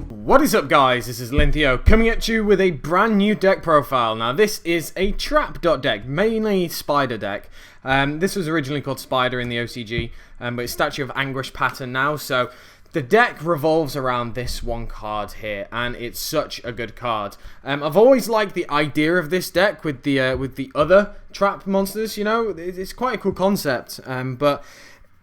What is up, guys? This is Linthio coming at you with a brand new deck profile. Now this is a trap dot deck, mainly spider deck. This was originally called Spider in the OCG, but it's Statue of Anguish pattern now. So the deck revolves around this one card here, and it's such a good card. I've always liked the idea of this deck with the other trap monsters. You know, it's quite a cool concept, but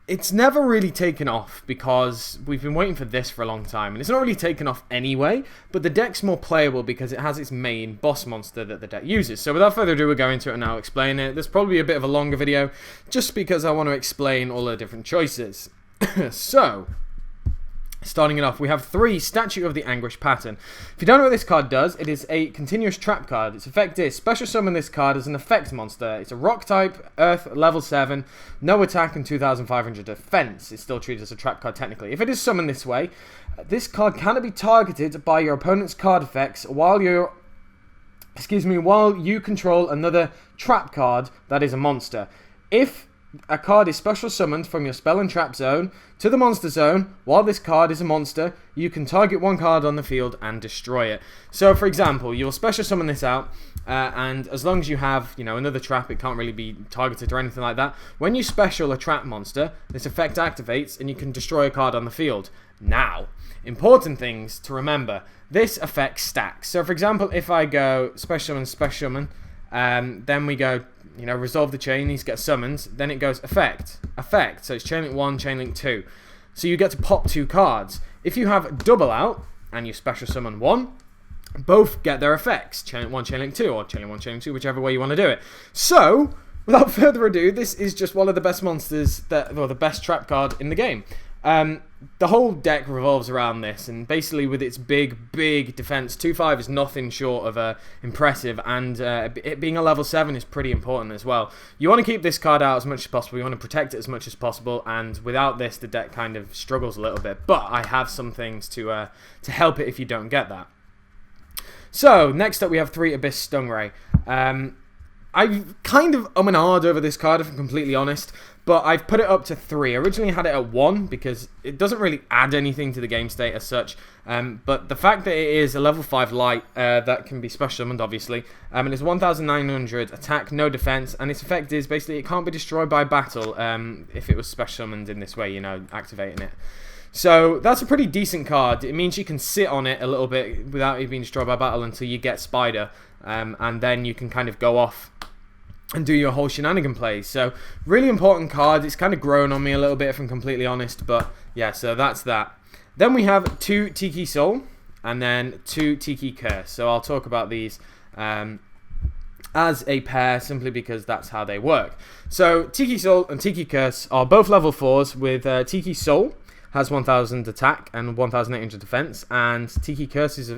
it's never really taken off because we've been waiting for this for a long time, and it's not really taken off anyway, but the deck's more playable because it has its main boss monster that the deck uses. So without further ado, we'll go into it and I'll explain it. There's probably a bit of a longer video just because I want to explain all the different choices. So, starting it off, we have 3 Statue of the Anguish pattern. If you don't know what this card does, it is a continuous trap card. Its effect is special summon this card as an effect monster. It's a rock type, earth, level 7, no attack and 2500 defense. It's still treated as a trap card technically. If it is summoned this way, this card cannot be targeted by your opponent's card effects while you control another trap card that is a monster. If a card is special summoned from your spell and trap zone to the monster zone while this card is a monster, you can target one card on the field and destroy it. So for example, you'll special summon this out, and as long as you have, another trap, it can't really be targeted or anything like that. When you special a trap monster, this effect activates and you can destroy a card on the field. Now, important things to remember, this effect stacks. So for example, if I go special summon, then we go, resolve the chain, these get summoned, then it goes effect, so it's chain link 1, chain link 2. So you get to pop 2 cards. If you have double out, and you special summon 1, both get their effects, chain link 1, chain link 2, or chain link 1, chain link 2, whichever way you want to do it. So, without further ado, this is just one of the best monsters, or the best trap card in the game. The whole deck revolves around this, and basically with its big defense, 2/5 is nothing short of impressive, and it being a level 7 is pretty important as well. You want to keep this card out as much as possible, you want to protect it as much as possible, and without this the deck kind of struggles a little bit, but I have some things to help it if you don't get that. So, next up we have 3 Abyss Stingray. I've kind of and ahhed over this card, if I'm completely honest, but I've put it up to 3. I originally had it at 1 because it doesn't really add anything to the game state as such, but the fact that it is a level 5 light that can be special summoned, obviously, and it's 1900 attack, no defense, and its effect is basically it can't be destroyed by battle if it was special summoned in this way, activating it. So that's a pretty decent card. It means you can sit on it a little bit without it being destroyed by battle until you get Spider, and then you can kind of go off and do your whole shenanigan plays. So really important card. It's kind of grown on me a little bit, if I'm completely honest, but yeah, so that's that. Then we have 2 Tiki Soul and then 2 Tiki Curse. So I'll talk about these as a pair simply because that's how they work. So Tiki Soul and Tiki Curse are both level 4s, with Tiki Soul has 1000 attack and 1800 defense, and Tiki Curse's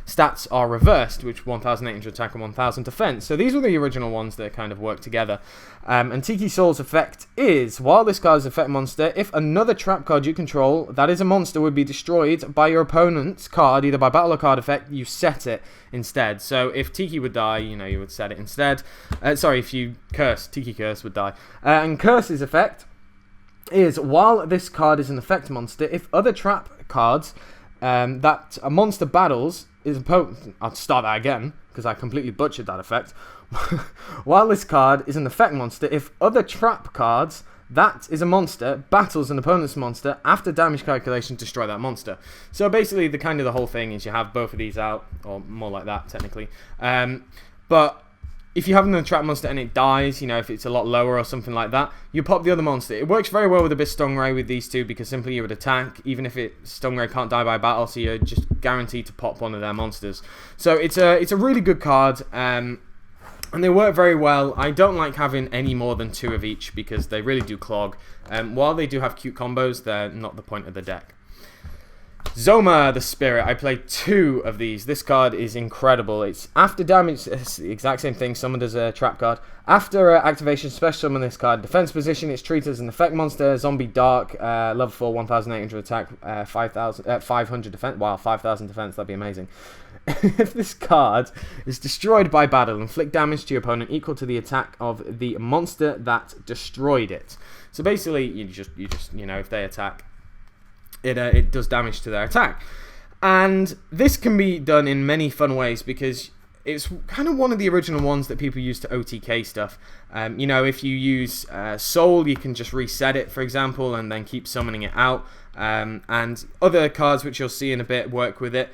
stats are reversed, which 1800 attack and 1000 defense. So these were the original ones that kind of work together. And Tiki Soul's effect is, while this card is an effect monster, if another trap card you control that is a monster would be destroyed by your opponent's card, either by battle or card effect, you set it instead. So if Tiki would die, you would set it instead. If you curse, Tiki Curse would die. And Curse's effect is, while this card is an effect monster, if other trap cards that a monster battles is opponent... I'll start that again because I completely butchered that effect. While this card is an effect monster, if other trap cards that is a monster battles an opponent's monster, after damage calculation, destroy that monster. So basically the whole thing is you have both of these out, or more like that technically. But if you have another trap monster and it dies, if it's a lot lower or something like that, you pop the other monster. It works very well with Abyss Stingray with these 2 because simply you would attack, even if Stingray can't die by battle, so you're just guaranteed to pop one of their monsters. So it's a really good card, and they work very well. I don't like having any more than 2 of each because they really do clog. While they do have cute combos, they're not the point of the deck. Zoma the Spirit. I played 2 of these. This card is incredible. It's after damage, it's the exact same thing, summoned as a trap card. After activation, special summon this card. Defense position, it's treated as an effect monster. Zombie Dark, level 4, 1800 attack, 500 defense. Wow, 5000 defense, that'd be amazing. If this card is destroyed by battle, inflict damage to your opponent equal to the attack of the monster that destroyed it. So basically, you just if they attack, it does damage to their attack. And this can be done in many fun ways because it's kind of one of the original ones that people use to OTK stuff. If you use Soul, you can just reset it, for example, and then keep summoning it out. And other cards, which you'll see in a bit, work with it.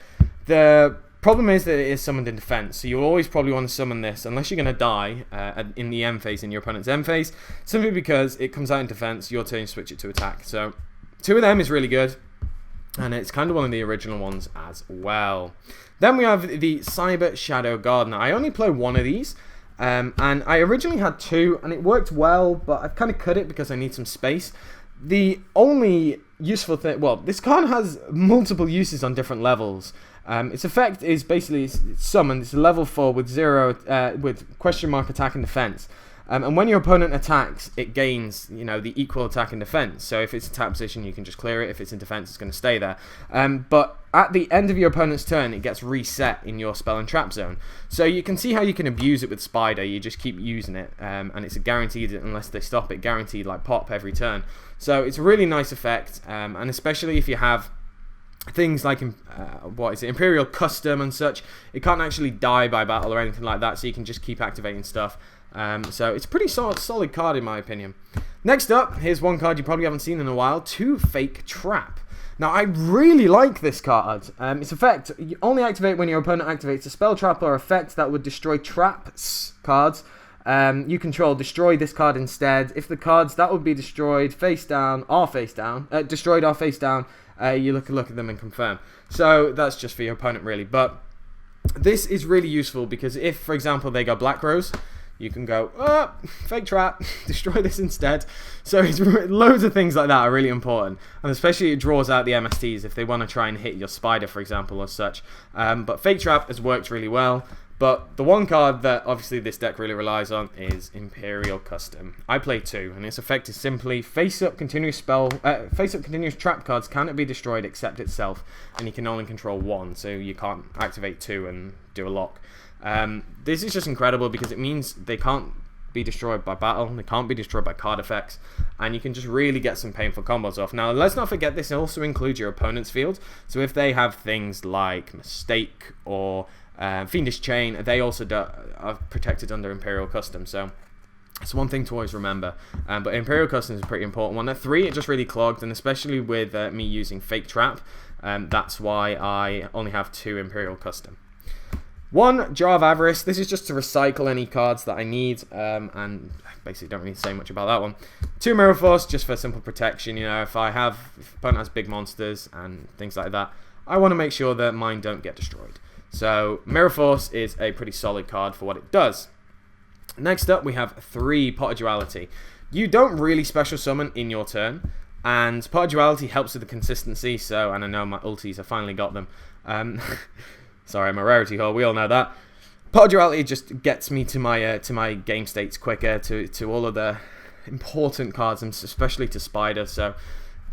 The problem is that it is summoned in defense, so you'll always probably want to summon this, unless you're going to die in the end phase, in your opponent's end phase, simply because it comes out in defense, your turn, you switch it to attack. So 2 of them is really good. And it's kind of one of the original ones as well. Then we have the Seibert Shadow Gardener. I only play 1 of these. And I originally had 2, and it worked well, but I've kind of cut it because I need some space. The only useful thing... Well, this card has multiple uses on different levels. Its effect is basically it's summoned. It's a level 4 with 0... with question mark attack and defense. And when your opponent attacks, it gains, the equal attack and defense. So if it's attack position, you can just clear it. If it's in defense, it's going to stay there. But at the end of your opponent's turn, it gets reset in your spell and trap zone. So you can see how you can abuse it with Spider. You just keep using it, and it's a guaranteed, unless they stop it, guaranteed like pop every turn. So it's a really nice effect, and especially if you have things like Imperial Custom and such, it can't actually die by battle or anything like that. So you can just keep activating stuff. So it's a pretty solid card in my opinion. Next up, here's one card you probably haven't seen in a while, 2 Fake Trap. Now I really like this card. Its effect, you only activate when your opponent activates a spell, trap, or effect that would destroy traps cards you control. Destroy this card instead. If the cards that would be destroyed destroyed are face down, you look at them and confirm. So that's just for your opponent really. But this is really useful because if, for example, they go Black Rose, you can go, Fake Trap, destroy this instead. So loads of things like that are really important. And especially it draws out the MSTs if they want to try and hit your Spider, for example, or such. But Fake Trap has worked really well. But the one card that obviously this deck really relies on is Imperial Custom. I play 2, and its effect is simply face-up continuous trap cards cannot be destroyed except itself, and you can only control 1, so you can't activate 2 and do a lock. This is just incredible because it means they can't be destroyed by battle, they can't be destroyed by card effects, and you can just really get some painful combos off. Now, let's not forget this also includes your opponent's field, so if they have things like Mistake or Fiendish Chain, they also are protected under Imperial Custom, so it's one thing to always remember. But Imperial Custom is a pretty important one. At 3, it just really clogged, and especially with me using Fake Trap, that's why I only have 2 Imperial Custom. 1, Jar of Avarice. This is just to recycle any cards that I need, and I basically don't really say much about that one. 2, Mirror Force, just for simple protection. If opponent has big monsters and things like that, I want to make sure that mine don't get destroyed. So Mirror Force is a pretty solid card for what it does. Next up, we have 3, Pot of Duality. You don't really special summon in your turn, and Pot of Duality helps with the consistency. So, and I know my ultis, I finally got them. Sorry, I'm a rarity haul, we all know that. Pot of Duality just gets me to my game states quicker, to all of the important cards, and especially to Spider, so it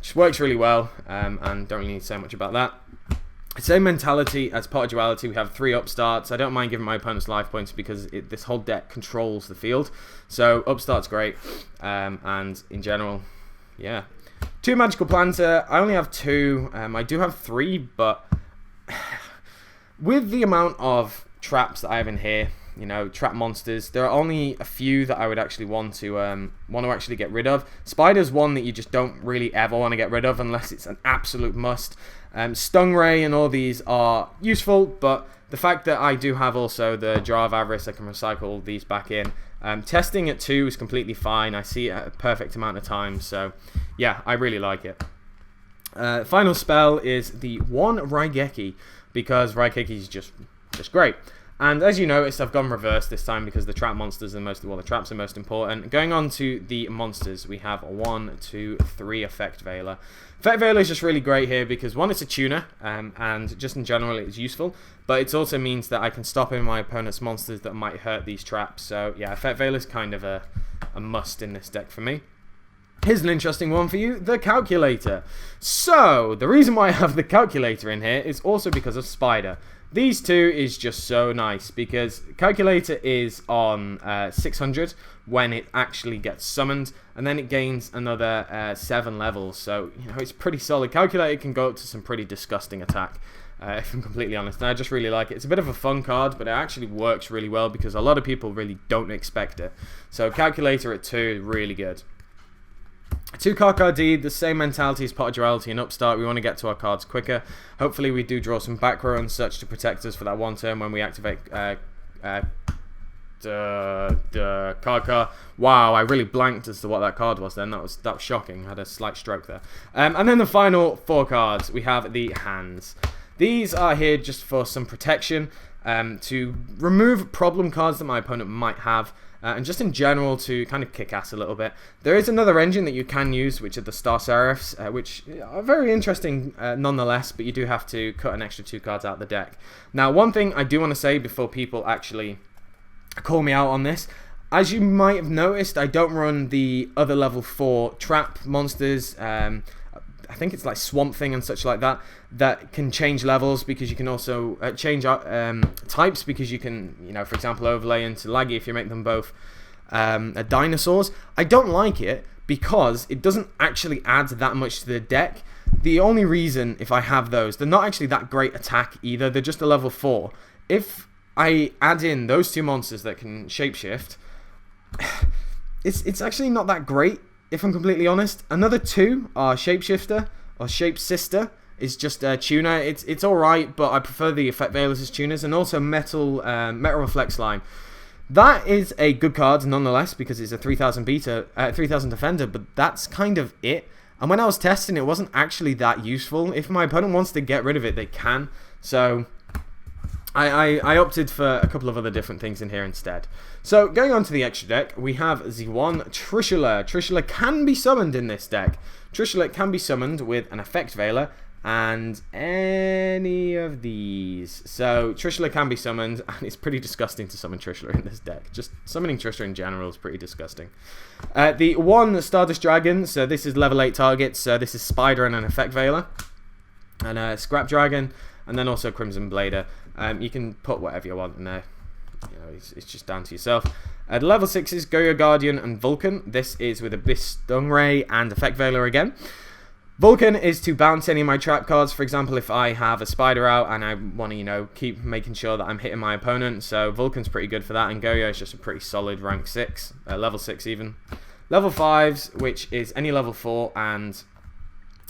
just works really well, and don't really need to say much about that. Same mentality as Pot of Duality, we have 3 upstarts. I don't mind giving my opponents life points because this whole deck controls the field, so upstart's great, and in general, yeah. 2 Magical Planter, I only have 2, I do have 3, but with the amount of traps that I have in here, trap monsters, there are only a few that I would actually want to actually get rid of. Spider's one that you just don't really ever want to get rid of unless it's an absolute must. Stingray and all these are useful, but the fact that I do have also the Jar of Avarice, I can recycle these back in. Testing at 2 is completely fine. I see it at a perfect amount of time, so yeah, I really like it. Final spell is the 1 Raigeki, because Raigeki is just great. And as you noticed, I've gone reverse this time because the trap monsters are the traps are most important. Going on to the monsters, we have 1, 2, 3 Effect Veiler. Effect Veiler is just really great here because 1, it's a tuner, and just in general it's useful, but it also means that I can stop in my opponent's monsters that might hurt these traps. So yeah, Effect Veiler is kind of a must in this deck for me. Here's an interesting one for you, the Calculator. So, the reason why I have the Calculator in here is also because of Spider. These two is just so nice because Calculator is on 600 when it actually gets summoned, and then it gains another 7 levels, so it's pretty solid. Calculator can go up to some pretty disgusting attack, if I'm completely honest, and I just really like it. It's a bit of a fun card, but it actually works really well because a lot of people really don't expect it. So Calculator at 2, really good. 2-card card deed, the same mentality as Pot Duality and Upstart. We want to get to our cards quicker. Hopefully we do draw some back row and such to protect us for that one turn when we activate the card. Wow, I really blanked as to what that card was then. That was shocking. I had a slight stroke there. And then the final 4 cards, we have the hands. These are here just for some protection, to remove problem cards that my opponent might have, and just in general to kind of kick ass a little bit. There is another engine that you can use, which are the Star Serifs, which are very interesting nonetheless, but you do have to cut an extra 2 cards out of the deck. Now, one thing I do want to say before people actually call me out on this, as you might have noticed, I don't run the other level 4 trap monsters. I think it's like Swamp Thing and such like that, that can change levels, because you can also change types, because you can, for example, overlay into Laggy if you make them both dinosaurs. I don't like it because it doesn't actually add that much to the deck. The only reason, if I have those, they're not actually that great attack either, they're just a level 4. If I add in those 2 monsters that can shapeshift, it's actually not that great, if I'm completely honest. Another 2 are Shapeshifter, or Shapesister, is just a tuner. It's alright, but I prefer the Effect Veilers as tuners, and also Metal Reflect Slime. That is a good card nonetheless, because it's a 3000 defender, but that's kind of it. And when I was testing, it wasn't actually that useful. If my opponent wants to get rid of it, they can. So I opted for a couple of other different things in here instead. So going on to the extra deck, we have the one Trishula. Trishula can be summoned in this deck. Trishula can be summoned with an Effect Veiler and any of these. So Trishula can be summoned, and it's pretty disgusting to summon Trishula in this deck. Just summoning Trishula in general is pretty disgusting. The one Stardust Dragon, so this is level 8 targets, so this is Spider and an Effect Veiler. And a Scrap Dragon, and then also Crimson Blader. You can put whatever you want in there. It's just down to yourself. The level 6 is Goyo Guardian and Vulcan. This is with Abyss Stingray and Effect Veiler again. Vulcan is to bounce any of my trap cards. For example, if I have a Spider out and I want to, keep making sure that I'm hitting my opponent. So Vulcan's pretty good for that, and Goyo is just a pretty solid rank 6, level 6 even. Level 5s, which is any level 4 and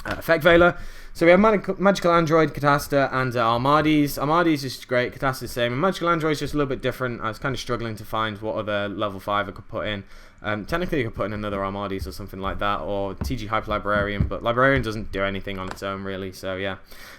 Effect Veiler. So we have Magical Android, Catasta, and Armades. Armades is great, Catasta is the same, and Magical Android is just a little bit different. I was kind of struggling to find what other level 5 I could put in. Technically you could put in another Armades or something like that, or TG Hyper Librarian, but Librarian doesn't do anything on its own really, so yeah.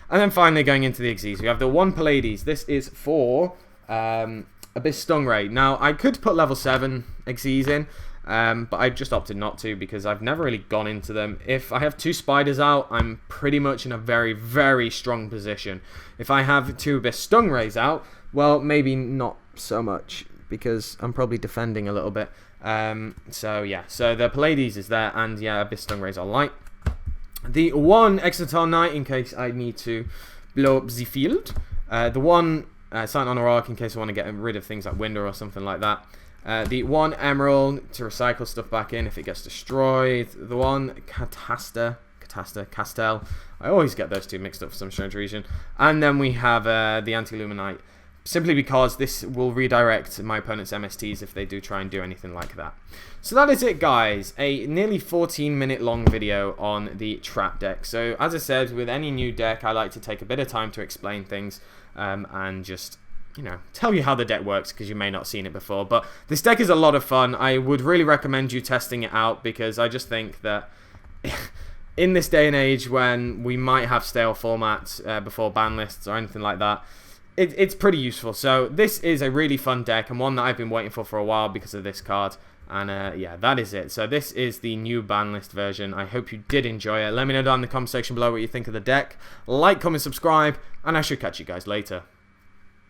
And then finally going into the Xyz, we have the one Pallades. This is for Abyss Stingray. Now I could put level 7 Xyz in, but I just opted not to because I've never really gone into them. If I have 2 spiders out, I'm pretty much in a very, very strong position. If I have 2 Abyss Stingrays out, well, maybe not so much, because I'm probably defending a little bit. So yeah, so the Pallades is there, and yeah, Abyss Stingrays are light. The one Exotar Knight, in case I need to blow up the field. The one Silent on a Rock, in case I want to get rid of things like Winder or something like that. The one Emerald to recycle stuff back in if it gets destroyed. The one Castel. I always get those two mixed up for some strange reason. And then we have the Anti-Luminite, simply because this will redirect my opponent's MSTs if they do try and do anything like that. So that is it, guys. A nearly 14-minute long video on the trap deck. So as I said, with any new deck, I like to take a bit of time to explain things and just, tell you how the deck works, because you may not have seen it before. But this deck is a lot of fun. I would really recommend you testing it out, because I just think that in this day and age when we might have stale formats before ban lists or anything like that, it's pretty useful. So this is a really fun deck, and one that I've been waiting for a while because of this card. And yeah, that is it. So this is the new ban list version. I hope you did enjoy it. Let me know down in the comment section below what you think of the deck. Like, comment, subscribe, and I shall catch you guys later.